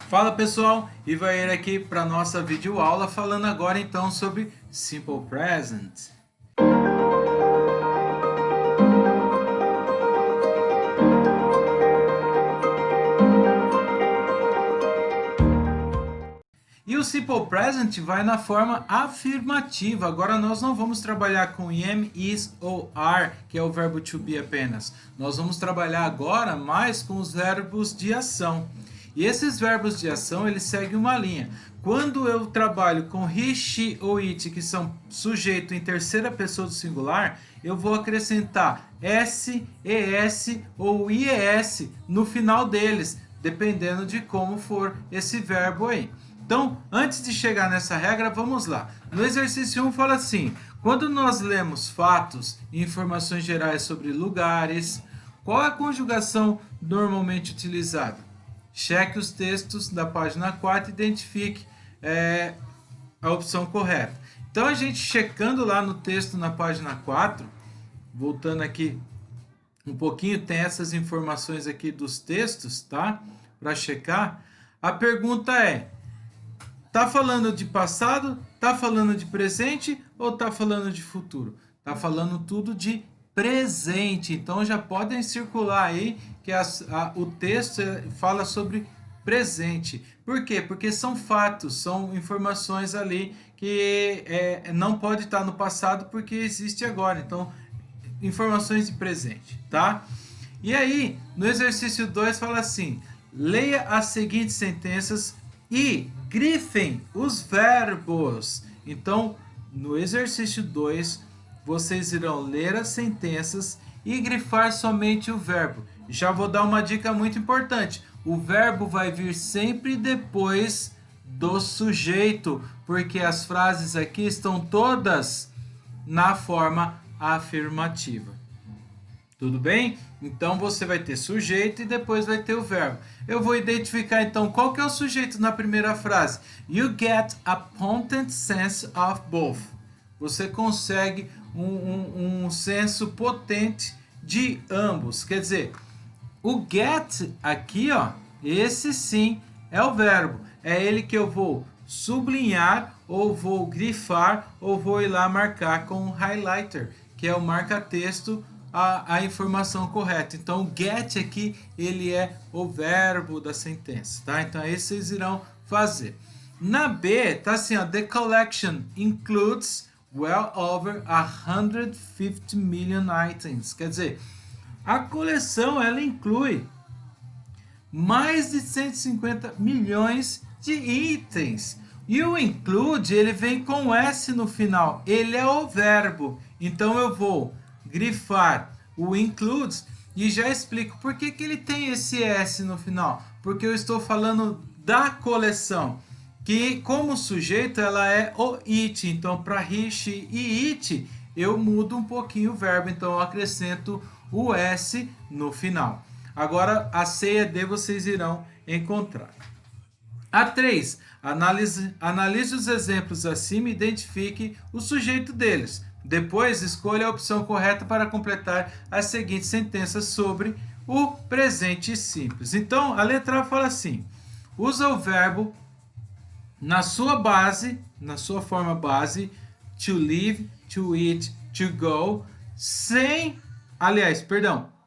Fala pessoal, Ivair aqui para nossa videoaula falando agora então sobre Simple Present. E o Simple Present vai na forma afirmativa. Agora nós não vamos trabalhar com am, is ou are, que é o verbo to be apenas. Nós vamos trabalhar agora mais com os verbos de ação. E esses verbos de ação, eles seguem uma linha. Quando eu trabalho com he, she ou it, que são sujeito em terceira pessoa do singular, eu vou acrescentar s, es ou ies no final deles, dependendo de como for esse verbo aí. Então, antes de chegar nessa regra, vamos lá. No exercício 1 fala assim: quando nós lemos fatos e informações gerais sobre lugares, qual é a conjugação normalmente utilizada? Cheque os textos da página 4 e identifique a opção correta. Então, a gente checando lá no texto na página 4, voltando aqui um pouquinho, tem essas informações aqui dos textos, tá? Para checar. A pergunta é: tá falando de passado, tá falando de presente ou tá falando de futuro? Tá falando tudo de presente. Então já podem circular aí que o texto fala sobre presente. Por quê? Porque são fatos, são informações ali que não pode estar no passado porque existe agora. Então, informações de presente, tá? E aí, no exercício 2 fala assim: leia as seguintes sentenças e grifem os verbos. Então, no exercício 2, vocês irão ler as sentenças e grifar somente o verbo. Já vou dar uma dica muito importante: o verbo vai vir sempre depois do sujeito, porque as frases aqui estão todas na forma afirmativa. Tudo bem? Então você vai ter sujeito e depois vai ter o verbo. Eu vou identificar então qual que é o sujeito na primeira frase. You get a potent sense of both. Você consegue um senso potente de ambos. Quer dizer, o get aqui, ó, esse sim é o verbo. É ele que eu vou sublinhar, ou vou grifar, ou vou ir lá marcar com o highlighter, que é o marca-texto, a informação correta. Então, o get aqui, ele é o verbo da sentença, tá? Então, aí vocês irão fazer. Na B, tá assim, ó: the collection includes well over 150 million items. Quer dizer, a coleção, ela inclui mais de 150 milhões de itens. E o include, ele vem com S no final. Ele é o verbo. Então, eu vou grifar o includes e já explico por que ele tem esse S no final. Porque eu estou falando da coleção, que como sujeito ela é o it. Então, para he, she e it, eu mudo um pouquinho o verbo. Então, eu acrescento o S no final. Agora, a C e a D vocês irão encontrar. A 3. Analise os exemplos acima e identifique o sujeito deles. Depois, escolha a opção correta para completar as seguintes sentenças sobre o presente simples. Então, a letra A fala assim: usa o verbo na sua base, na sua forma base, to live, to eat, to go,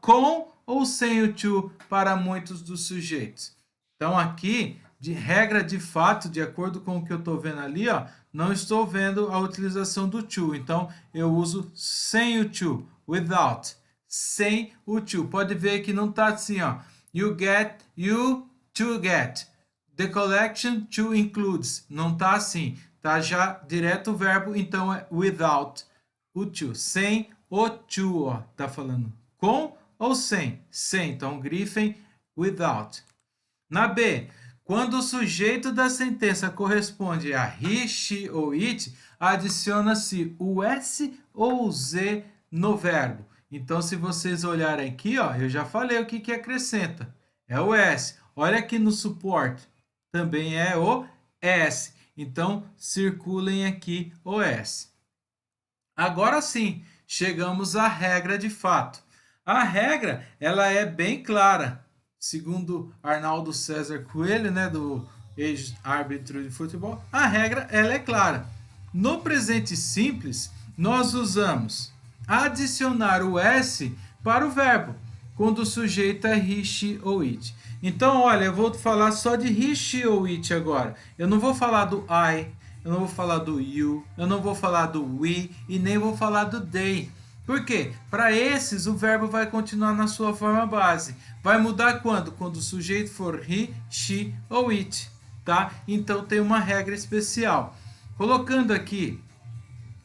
com ou sem o to para muitos dos sujeitos. Então, aqui, de regra de fato, de acordo com o que eu estou vendo ali, ó, não estou vendo a utilização do to. Então, eu uso sem o to, without, sem o to. Pode ver que não está assim, ó. You get, you to get. The collection to includes. Não está assim. Tá já direto o verbo, então é without o to. Sem o to, ó. Tá falando com ou sem? Sem. Então, grifem without. Na B, quando o sujeito da sentença corresponde a he, she ou it, adiciona-se o S ou o Z no verbo. Então, se vocês olharem aqui, ó, eu já falei o que acrescenta. É o S. Olha aqui no suporte. Também é o S. Então, circulem aqui o S. Agora sim, chegamos à regra de fato. A regra, ela é bem clara. segundo Arnaldo César Coelho, né, do ex-árbitro de futebol, a regra ela é clara. No presente simples, nós usamos adicionar o S para o verbo, quando o sujeito é he, she ou it. Então, olha, eu vou falar só de he, she ou it agora. Eu não vou falar do I, eu não vou falar do you, eu não vou falar do we e nem vou falar do they. Por quê? Para esses, o verbo vai continuar na sua forma base. Vai mudar quando? Quando o sujeito for he, she ou it, tá? Então tem uma regra especial. Colocando aqui,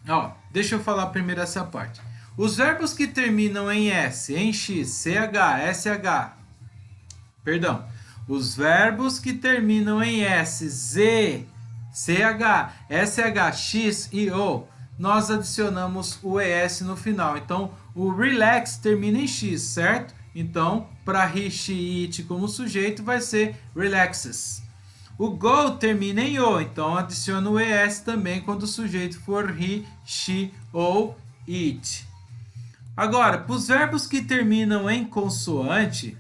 ó, deixa eu falar primeiro essa parte. Os verbos que terminam em S, em X, CH, SH, perdão, os verbos que terminam em S, Z, CH, SH, X e O, nós adicionamos o ES no final. Então, o relax termina em X, certo? Então, para he, she, it como sujeito, vai ser relaxes. O go termina em O, então adiciona o ES também quando o sujeito for he, she ou it. Agora, para os verbos que terminam em consoante,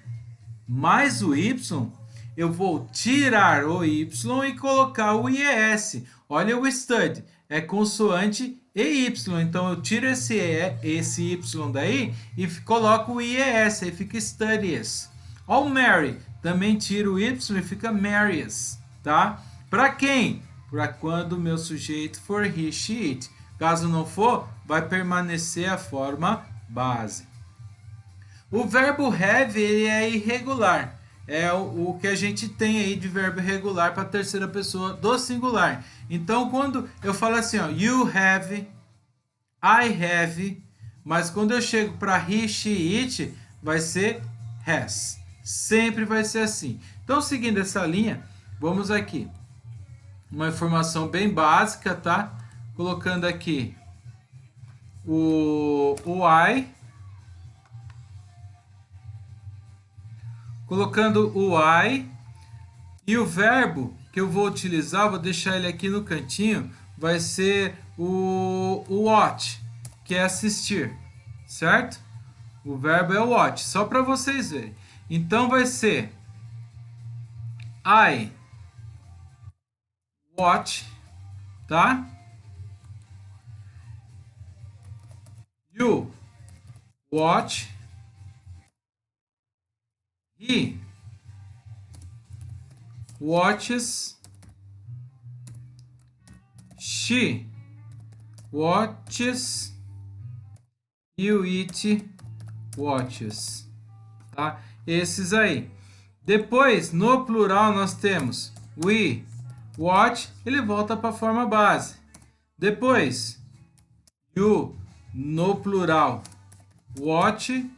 mais o Y, eu vou tirar o Y e colocar o IES. Olha o study, é consoante e Y. Então eu tiro esse Y daí e coloco o IES, aí fica studies. Olha o Mary, também tiro o Y e fica marries, tá? Para quem? Para quando o meu sujeito for he, she, it. Caso não for, vai permanecer a forma base. O verbo have ele é irregular. É o que a gente tem aí de verbo irregular para a terceira pessoa do singular. Então, quando eu falo assim, ó, you have, I have, mas quando eu chego para he, she, it, vai ser has. Sempre vai ser assim. Então, seguindo essa linha, vamos aqui. Uma informação bem básica, tá? Colocando aqui o I. Colocando o I e o verbo que eu vou utilizar, vou deixar ele aqui no cantinho, vai ser o watch, que é assistir, certo? O verbo é watch, só para vocês verem. Então vai ser I watch, tá? You watch. He watches. She watches. E o it watches. Tá? Esses aí. Depois, no plural, nós temos we watch. Ele volta para a forma base. Depois, you no plural watch.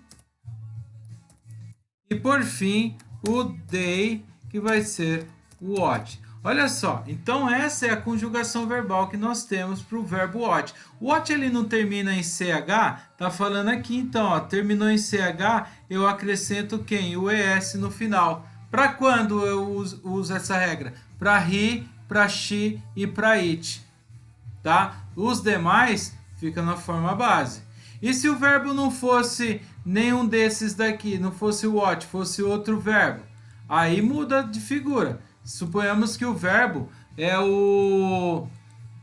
E por fim, o they, que vai ser o watch. Olha só, então essa é a conjugação verbal que nós temos para o verbo watch. Watch ele não termina em CH, tá falando aqui então, ó, terminou em CH, eu acrescento quem? O ES no final. Para quando eu uso essa regra? Para he, para she e para it. Tá? Os demais ficam na forma base. E se o verbo não fosse nenhum desses daqui, não fosse o watch, fosse outro verbo, aí muda de figura. Suponhamos que o verbo é o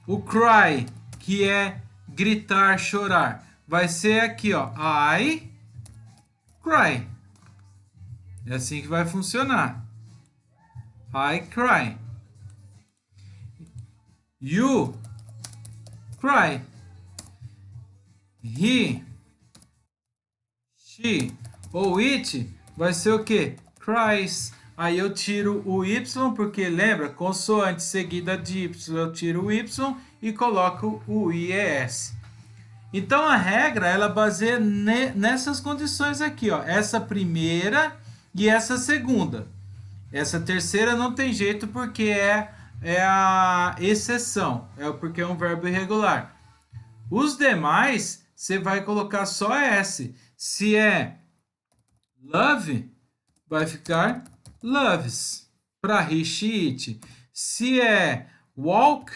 cry, que é gritar, chorar. Vai ser aqui, ó, I cry. É assim que vai funcionar. I cry. You cry. He, she ou it vai ser o que? Cries. Aí eu tiro o Y, porque lembra, consoante seguida de Y, eu tiro o Y e coloco o IES. Então a regra, ela baseia nessas condições aqui, ó. Essa primeira e essa segunda. Essa terceira não tem jeito porque é a exceção, é porque é um verbo irregular. Os demais você vai colocar só S. Se é love, vai ficar loves, para he, she, it. Se é walk,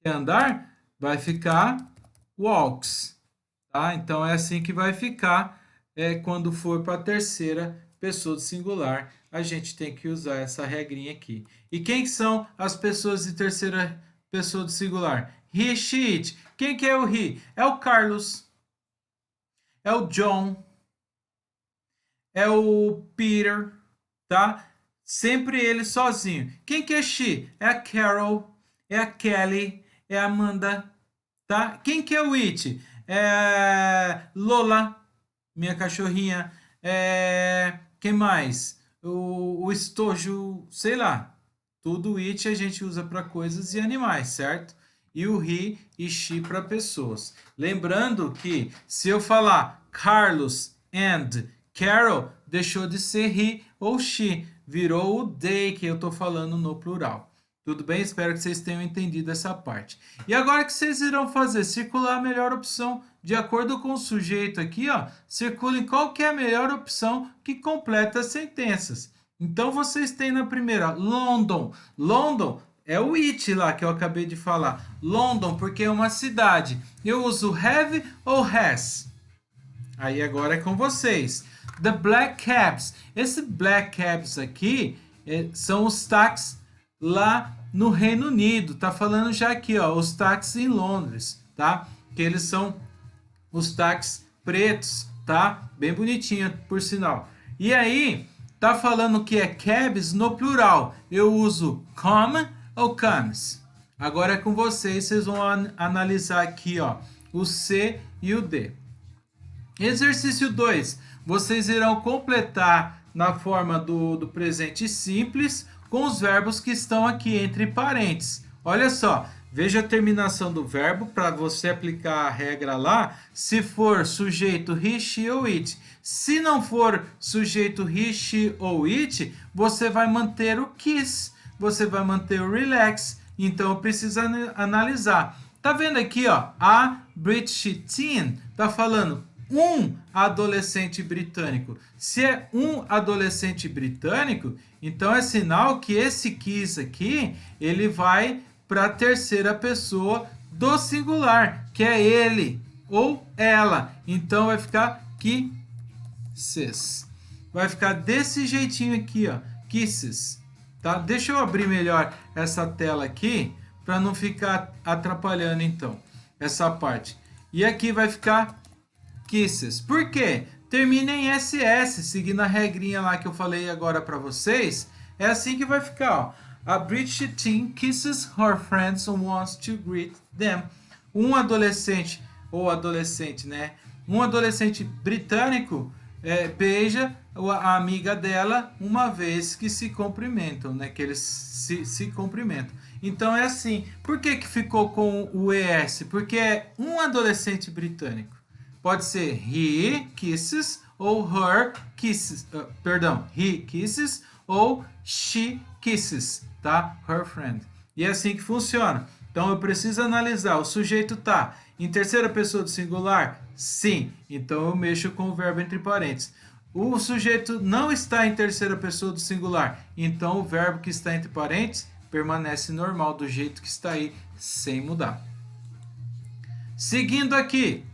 que é andar, vai ficar walks. Tá? Então é assim que vai ficar quando for para a terceira pessoa do singular, a gente tem que usar essa regrinha aqui. E quem são as pessoas de terceira pessoa do singular? He, she, it. Quem que é o he? É o Carlos, é o John, é o Peter, tá? Sempre ele sozinho. Quem que é she? É a Carol, é a Kelly, é a Amanda, tá? Quem que é o it? É Lola, minha cachorrinha. Quem mais? O estojo, sei lá. Tudo it a gente usa para coisas e animais, certo? E o he e she para pessoas. Lembrando que se eu falar Carlos and Carol, deixou de ser he ou she, virou o they que eu estou falando no plural. Tudo bem? Espero que vocês tenham entendido essa parte. E agora que vocês irão fazer? Circular a melhor opção. De acordo com o sujeito aqui, ó, circulem qual que é a melhor opção que completa as sentenças. Então, vocês têm na primeira, London. London é o it lá que eu acabei de falar. London, porque é uma cidade. Eu uso have ou has? Aí agora é com vocês. The Black Cabs. Esse Black Cabs aqui são os táxis lá no Reino Unido. Tá falando já aqui, ó, os táxis em Londres, tá? Que eles são os táxis pretos, tá? Bem bonitinho, por sinal. E aí, tá falando que é cabs no plural. Eu uso come ou comes. Agora é com vocês, vocês vão analisar aqui, ó, o C e o D. Exercício 2. Vocês irão completar na forma do presente simples com os verbos que estão aqui entre parênteses. Olha só, veja a terminação do verbo para você aplicar a regra lá, se for sujeito he, she ou it. Se não for sujeito he, she ou it, você vai manter o kiss, você vai manter o relax. Então precisa analisar. Tá vendo aqui, ó, a British teen tá falando um adolescente britânico. Se é um adolescente britânico, então é sinal que esse kiss aqui, ele vai para a terceira pessoa do singular, que é ele ou ela. Então vai ficar kisses. Vai ficar desse jeitinho aqui, ó, kisses, tá? Deixa eu abrir melhor essa tela aqui para não ficar atrapalhando então essa parte. E aqui vai ficar kisses. Por quê? Termina em SS, seguindo a regrinha lá que eu falei agora para vocês. É assim que vai ficar, ó. A British teen kisses her friends and wants to greet them. Um adolescente, ou adolescente, né? Um adolescente britânico beija a amiga dela uma vez que se cumprimentam, né? Que eles se cumprimentam. Então é assim. Por que que ficou com o ES? Porque é um adolescente britânico. Pode ser he kisses ou her kisses. He kisses ou she kisses, tá? Her friend. E é assim que funciona. Então eu preciso analisar. O sujeito tá em terceira pessoa do singular? Sim. Então eu mexo com o verbo entre parênteses. O sujeito não está em terceira pessoa do singular. Então o verbo que está entre parênteses permanece normal do jeito que está aí, sem mudar. Seguindo aqui.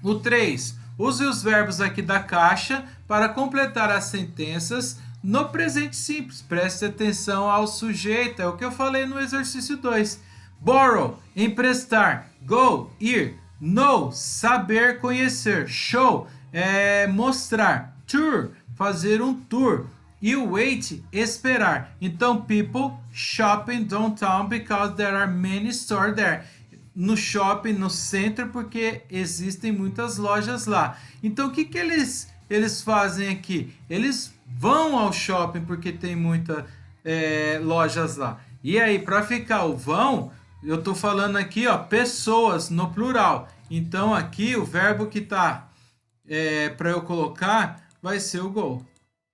O 3. Use os verbos aqui da caixa para completar as sentenças no presente simples. Preste atenção ao sujeito. É o que eu falei no exercício 2. Borrow, emprestar. Go, ir. Know, saber, conhecer. Show, mostrar. Tour, fazer um tour. E wait, esperar. Então, people shopping downtown because there are many stores there. No shopping, no centro, porque existem muitas lojas lá. Então, o que que eles fazem aqui? Eles vão ao shopping porque tem muitas lojas lá. E aí, para ficar o vão, eu estou falando aqui, ó, pessoas no plural. Então, aqui, o verbo que tá para eu colocar vai ser o go,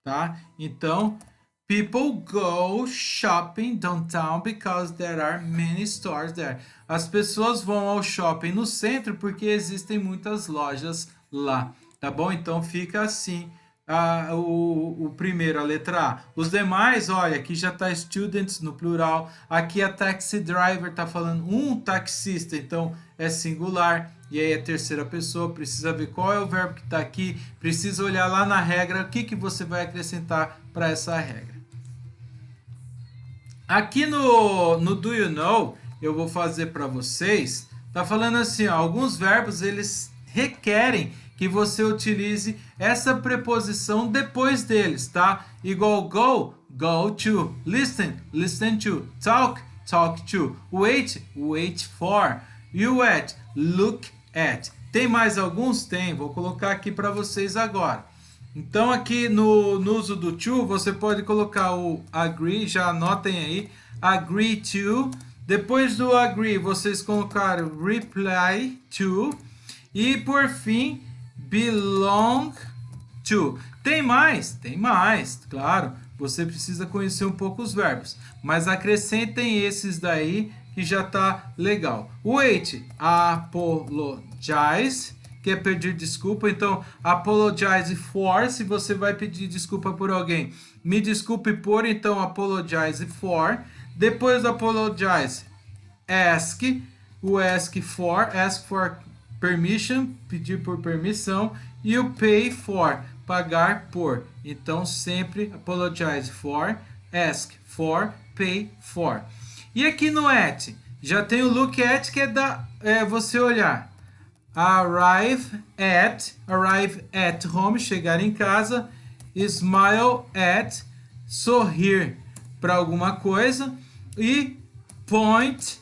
tá? Então, people go shopping downtown because there are many stores there. As pessoas vão ao shopping no centro porque existem muitas lojas lá, tá bom? Então fica assim o primeiro, a letra A. Os demais, olha, aqui já está students no plural. Aqui a taxi driver está falando um taxista, então é singular. E aí a terceira pessoa precisa ver qual é o verbo que está aqui. Precisa olhar lá na regra, o que você vai acrescentar para essa regra. Aqui no Do You Know, eu vou fazer para vocês. Tá falando assim, ó, alguns verbos eles requerem que você utilize essa preposição depois deles, tá? Igual go, go to, listen, listen to, talk, talk to, wait, wait for, you at, look at. Tem mais alguns? Tem, vou colocar aqui para vocês agora. Então aqui no uso do to, você pode colocar o agree, já anotem aí, agree to. Depois do agree, vocês colocaram reply to. E por fim, belong to. Tem mais? Tem mais, claro. Você precisa conhecer um pouco os verbos. Mas acrescentem esses daí que já tá legal. Wait, apologize, que é pedir desculpa. Então, apologize for, se você vai pedir desculpa por alguém. Me desculpe por, então apologize for. Depois do apologize, ask. O ask for permission, pedir por permissão, e o pay for, pagar por. Então sempre apologize for, ask for, pay for. E aqui no at, já tem o look at, que é você olhar. Arrive at home, chegar em casa. Smile at, sorrir para alguma coisa. E point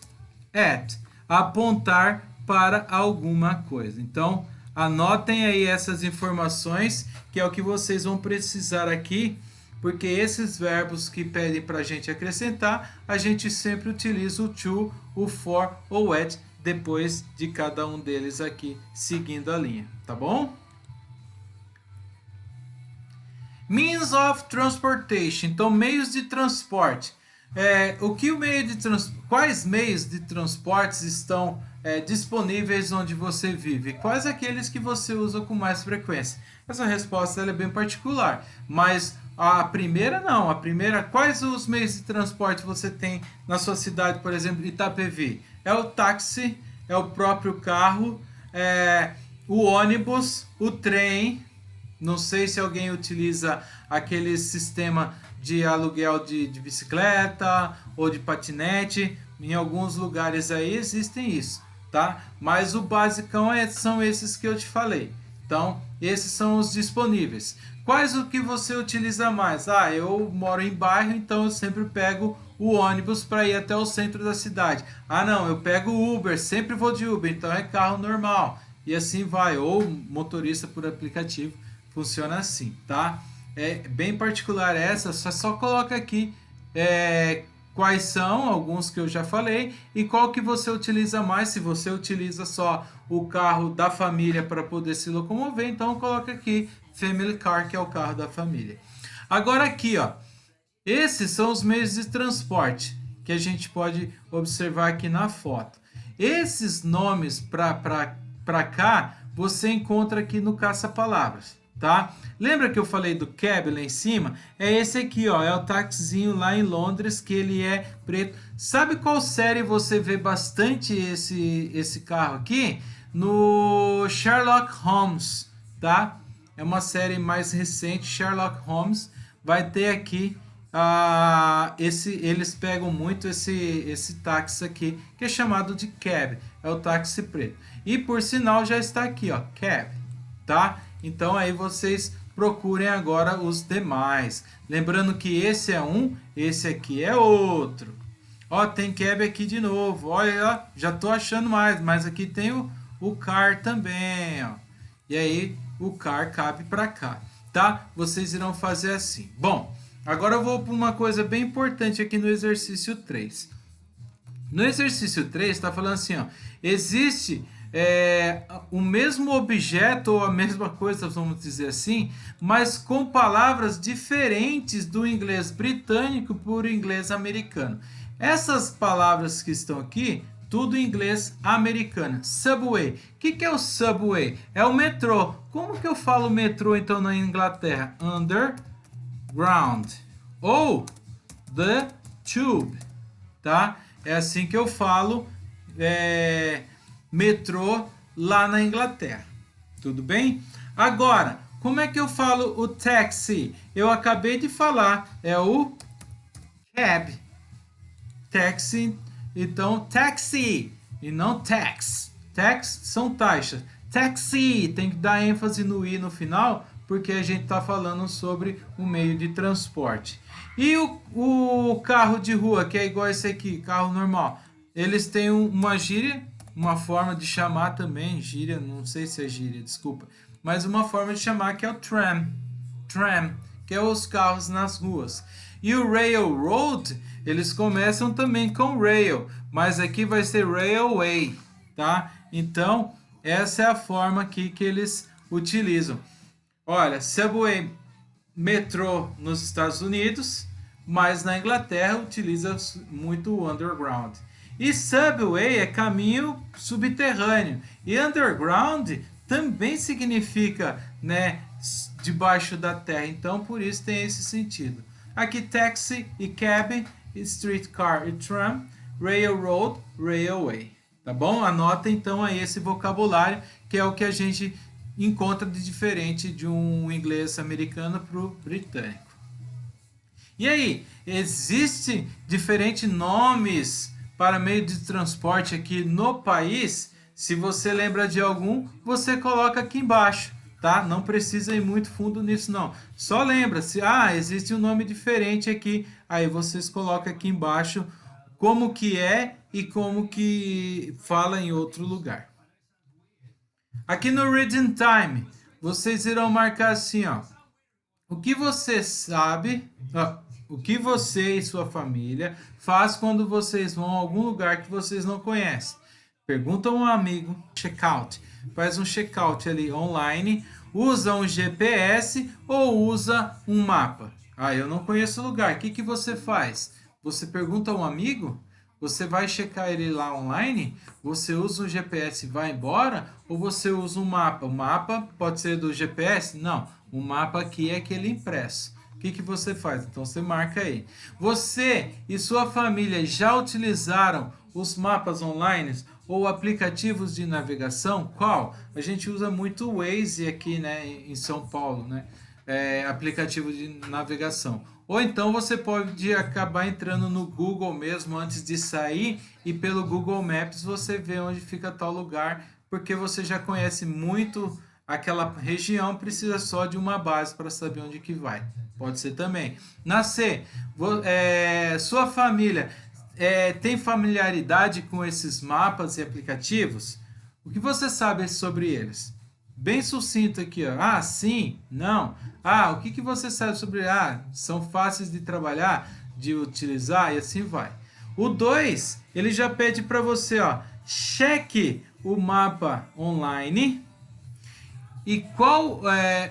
at, apontar para alguma coisa. Então, anotem aí essas informações, que é o que vocês vão precisar aqui, porque esses verbos que pedem para a gente acrescentar, a gente sempre utiliza o to, o for ou o at depois de cada um deles aqui, seguindo a linha, tá bom? Means of transportation, então meios de transporte. Quais meios de transportes estão disponíveis onde você vive? Quais aqueles que você usa com mais frequência? Essa resposta ela é bem particular, mas a primeira não. A primeira, quais os meios de transporte você tem na sua cidade, por exemplo, Itapevi? É o táxi, é o próprio carro, o ônibus, o trem. Não sei se alguém utiliza aquele sistema de aluguel de bicicleta ou de patinete. Em alguns lugares aí existem isso, tá? Mas o basicão são esses que eu te falei. Então, esses são os disponíveis. Quais o que você utiliza mais? Eu moro em bairro, então eu sempre pego o ônibus para ir até o centro da cidade. Não, eu pego o Uber, sempre vou de Uber, então é carro normal. E assim vai, ou motorista por aplicativo, funciona assim, tá? É bem particular essa, só coloca aqui quais são alguns que eu já falei e qual que você utiliza mais. Se você utiliza só o carro da família para poder se locomover, então coloca aqui family car, que é o carro da família. Agora aqui, ó, esses são os meios de transporte que a gente pode observar aqui na foto. Esses nomes para cá você encontra aqui no caça-palavras. Tá? Lembra que eu falei do cab lá em cima? É esse aqui, ó, é o taxizinho lá em Londres, que ele é preto. Sabe qual série você vê bastante esse carro aqui? No Sherlock Holmes, tá? É uma série mais recente, Sherlock Holmes. Vai ter aqui, eles pegam muito esse táxi aqui, que é chamado de cab, é o táxi preto. E por sinal já está aqui, ó, cab, tá? Então aí vocês procurem agora os demais. Lembrando que esse é um, esse aqui é outro. Ó, tem cab aqui de novo. Olha, já tô achando mais, mas aqui tem o car também, ó. E aí o car cabe para cá, tá? Vocês irão fazer assim. Bom, agora eu vou para uma coisa bem importante aqui no exercício 3. No exercício 3 está falando assim, ó, existe o mesmo objeto ou a mesma coisa, vamos dizer assim, mas com palavras diferentes do inglês britânico para o inglês americano. Essas palavras que estão aqui tudo em inglês americano. Subway. O que é o subway? É o metrô. Como que eu falo metrô então na Inglaterra? Underground. Ou the tube, tá? É assim que eu falo metrô lá na Inglaterra. Tudo bem? Agora, como é que eu falo o taxi? Eu acabei de falar, é o cab. Taxi, então taxi e não tax. Tax são taxas. Taxi tem que dar ênfase no i no final, porque a gente está falando sobre o meio de transporte. E o carro de rua, que é igual esse aqui, carro normal, eles têm uma gíria, uma forma de chamar também, gíria, não sei se é gíria, desculpa, mas uma forma de chamar que é o tram, que é os carros nas ruas. E o railroad, eles começam também com rail, mas aqui vai ser railway, tá? Então, essa é a forma aqui que eles utilizam. Olha, subway, metrô nos Estados Unidos, mas na Inglaterra utiliza muito o underground. E subway é caminho subterrâneo. E underground também significa, né, debaixo da terra. Então, por isso tem esse sentido. Aqui, taxi e cab, streetcar e tram, railroad, railway. Tá bom? Anota então aí esse vocabulário, que é o que a gente encontra de diferente de um inglês americano para o britânico. E aí, existem diferentes nomes para meio de transporte aqui no país? Se você lembra de algum, você coloca aqui embaixo, tá? Não precisa ir muito fundo nisso não. Só lembra, se existe um nome diferente aqui, aí vocês colocam aqui embaixo como que é e como que fala em outro lugar. Aqui no Reading Time, vocês irão marcar assim, ó. O que você sabe, o que você e sua família faz quando vocês vão a algum lugar que vocês não conhecem? Pergunta a um amigo, checkout, faz um checkout ali online, usa um GPS ou usa um mapa. Eu não conheço o lugar, o que você faz? Você pergunta a um amigo? Você vai checar ele lá online? Você usa o GPS e vai embora? Ou você usa um mapa? O mapa pode ser do GPS? Não, o mapa aqui é aquele impresso. O que você faz? Então você marca aí. Você e sua família já utilizaram os mapas online ou aplicativos de navegação? Qual? A gente usa muito o Waze aqui, né, em São Paulo, né? Aplicativo de navegação. Ou então você pode acabar entrando no Google mesmo antes de sair e pelo Google Maps você vê onde fica tal lugar, porque você já conhece muito aquela região, precisa só de uma base para saber onde que vai. Pode ser também. Nascer, sua família tem familiaridade com esses mapas e aplicativos? O que você sabe sobre eles? Bem sucinto aqui, ó. Sim, não. O que você sabe sobre? São fáceis de trabalhar, de utilizar e assim vai. O 2, ele já pede para você, ó, cheque o mapa online e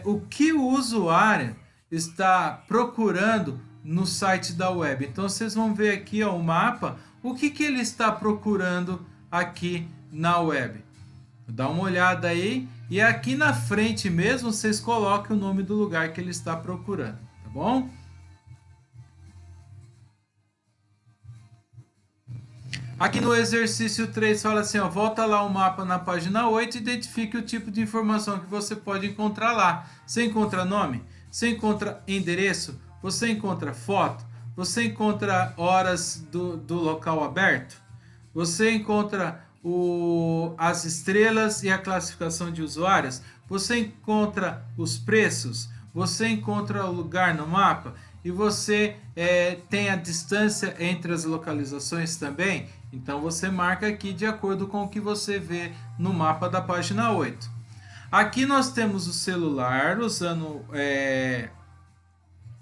o que o usuário está procurando no site da web. Então vocês vão ver aqui, ó, o mapa, o que ele está procurando aqui na web. Dá uma olhada aí e aqui na frente mesmo vocês colocam o nome do lugar que ele está procurando, tá bom? Aqui no exercício 3 fala assim, ó, volta lá o mapa na página 8 e identifique o tipo de informação que você pode encontrar lá. Você encontra nome? Você encontra endereço? Você encontra foto? Você encontra horas do local aberto? Você encontra as estrelas e a classificação de usuários? Você encontra os preços? Você encontra o lugar no mapa? E você tem a distância entre as localizações também? Então você marca aqui de acordo com o que você vê no mapa da página 8. Aqui nós temos o celular usando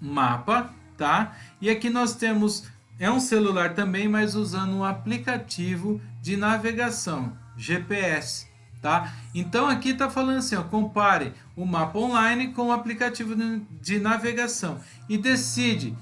mapa, tá? E aqui nós temos um celular também, mas usando um aplicativo de navegação, GPS, tá? Então aqui tá falando assim, ó, compare o mapa online com o aplicativo de navegação e decide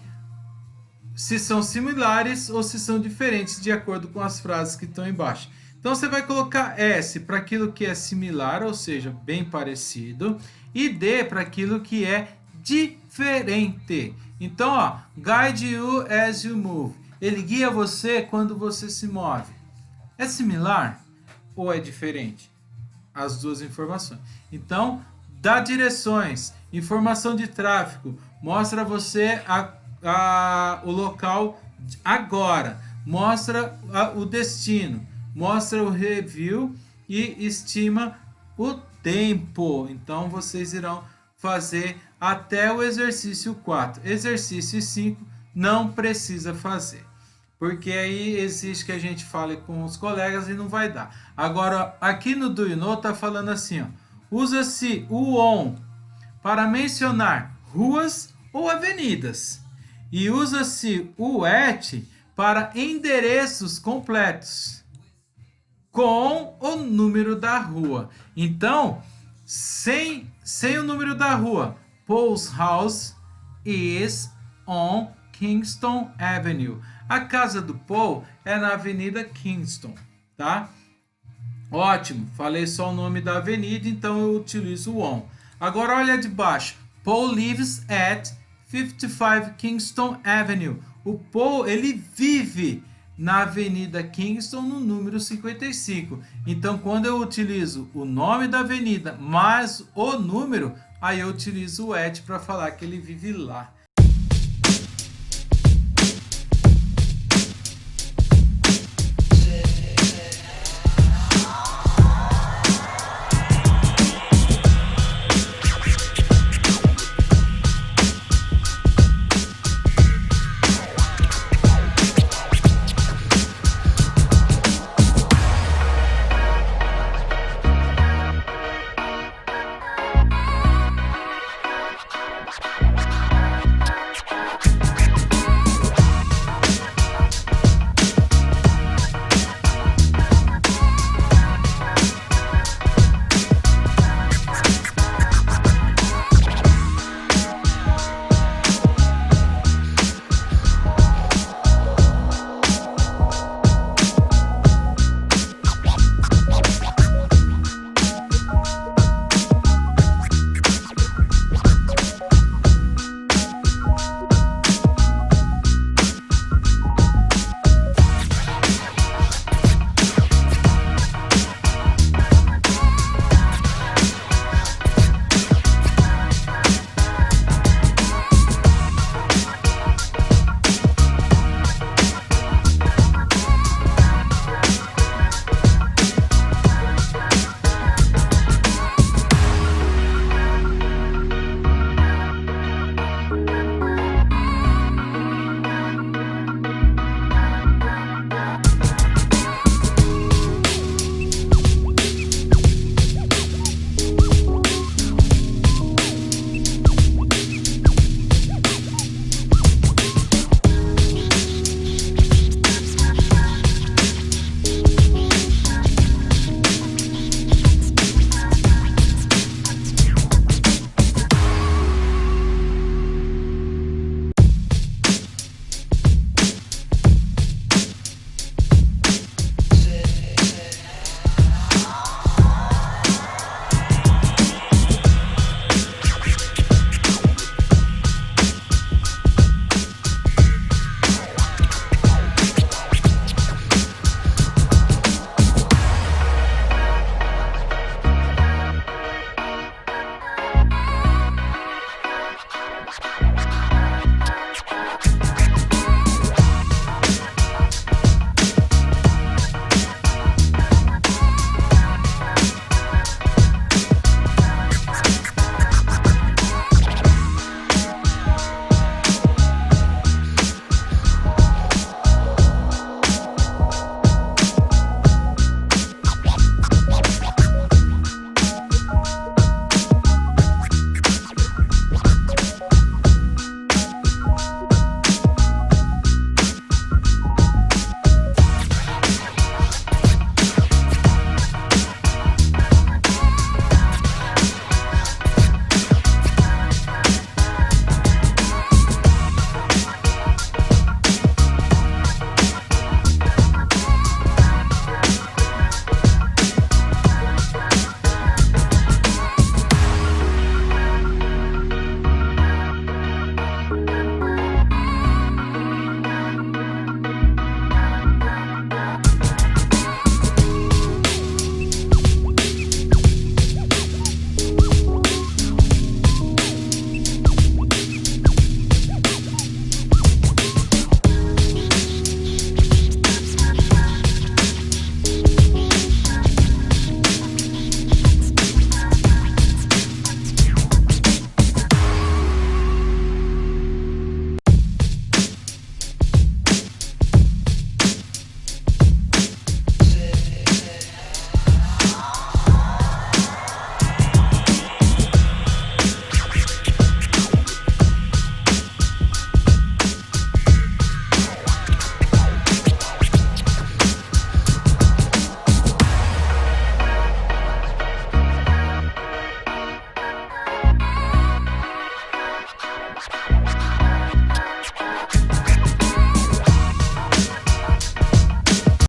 se são similares ou se são diferentes de acordo com as frases que estão embaixo. Então você vai colocar S para aquilo que é similar, ou seja, bem parecido, e D para aquilo que é diferente. Então, ó, guide you as you move. Ele guia você quando você se move. É similar ou é diferente? As duas informações. Então, dá direções, informação de tráfego, mostra você o local agora, mostra o destino, mostra o review e estima o tempo. Então, vocês irão fazer até o exercício 4. Exercício 5 não precisa fazer, porque aí exige que a gente fale com os colegas e não vai dar. Agora, aqui no Do You Know tá falando assim, ó, usa-se o on para mencionar ruas ou avenidas e usa-se o at para endereços completos com o número da rua. Então, sem o número da rua, Paul's house is on Kingston Avenue. A casa do Paul é na Avenida Kingston, tá? Ótimo, falei só o nome da avenida, então eu utilizo o on. Agora olha de baixo. Paul lives at 55 Kingston Avenue. O Paul, ele vive na Avenida Kingston, no número 55. Então, quando eu utilizo o nome da avenida mais o número, aí eu utilizo o at para falar que ele vive lá.